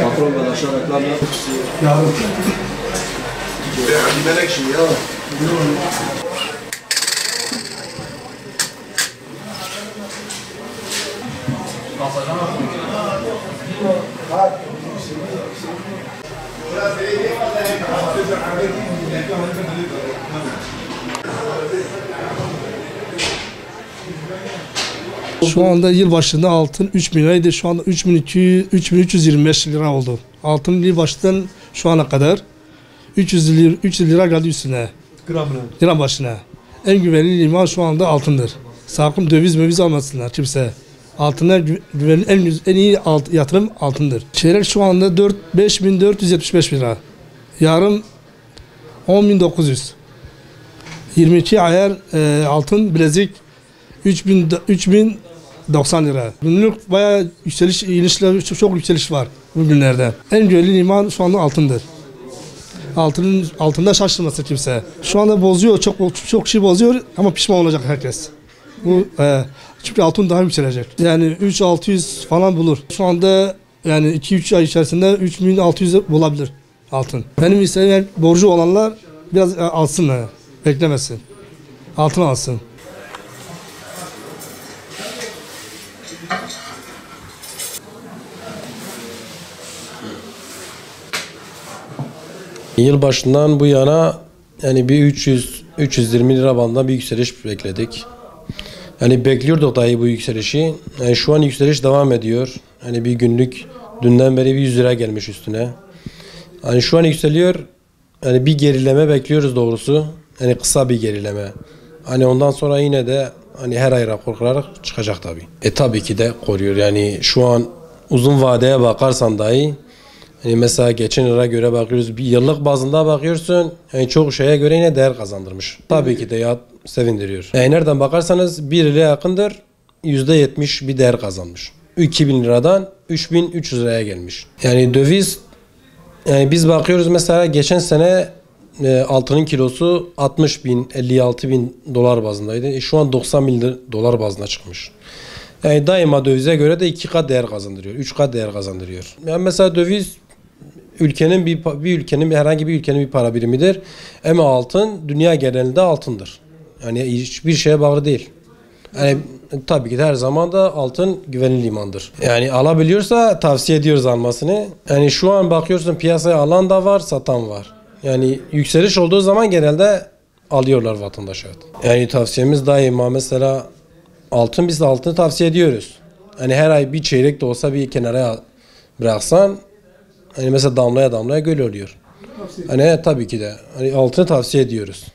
Patron ben aşağıdakilerle Yavrum. عندي مالك شيء اه Şu anda yılbaşında altın 3.000 liraydı. Şu anda 3.325 lira oldu. Altın yılbaşından şu ana kadar 300 lira geldi üstüne. Gram başına. En güvenli liman şu anda altındır. Sakın döviz almasınlar kimse. Altınlar güvenli, en iyi yatırım altındır. Çeyrek şu anda 5.475 lira. Yarım 10.900. 22 ayar altın bilezik 3090 lira. Günlük bayağı inişler, çok yükseliş var bugünlerde. En güvenli liman şu anda altındır. Altında şaşırmasın kimse. Şu anda bozuyor, çok şey bozuyor ama pişman olacak herkes. Bu çünkü altın daha yükselecek. Yani 3600 falan bulur. Şu anda yani 2-3 ay içerisinde 3600 bulabilir altın. Benim isteyen borcu olanlar biraz alsın, beklemesin. Altın alsın. Yılbaşından bu yana yani bir 320 lira bandında bir yükseliş bekledik. Yani bekliyorduk dahi bu yükselişi. Yani şu an yükseliş devam ediyor. Hani bir günlük dünden beri bir 100 lira gelmiş üstüne. Hani şu an yükseliyor. Yani bir gerileme bekliyoruz doğrusu. Yani kısa bir gerileme. Hani ondan sonra yine de hani her ay rapor kırarak çıkacak tabii. Tabii ki de koruyor. Yani şu an uzun vadeye bakarsan dahi yani mesela geçen yıla göre bakıyoruz, bir yıllık bazında bakıyorsun, yani çok şeye göre yine değer kazandırmış. Tabii ki de ya sevindiriyor. Yani nereden bakarsanız 1 yıla yakındır %70 bir değer kazanmış. 2000 liradan 3300 liraya gelmiş. Yani döviz, yani biz bakıyoruz mesela geçen sene altının kilosu 60 bin, 56 bin dolar bazındaydı. Şu an 90 bin dolar bazına çıkmış. Yani daima dövize göre de 2 kat değer kazandırıyor, 3 kat değer kazandırıyor. Yani mesela döviz ülkenin herhangi bir ülkenin bir para birimidir. Ama altın dünya genelinde altındır. Yani hiçbir şeye bağlı değil. Yani tabii ki de her zaman da altın güvenli limandır. Yani alabiliyorsa tavsiye ediyoruz almasını. Yani şu an bakıyorsun piyasaya alan da var, satan var. Yani yükseliş olduğu zaman genelde alıyorlar vatandaşlar. Yani tavsiyemiz daima mesela biz de altını tavsiye ediyoruz. Hani her ay bir çeyrek de olsa bir kenara bıraksan, hani mesela damlaya damlaya göl oluyor. Hani tabii ki de hani altını tavsiye ediyoruz.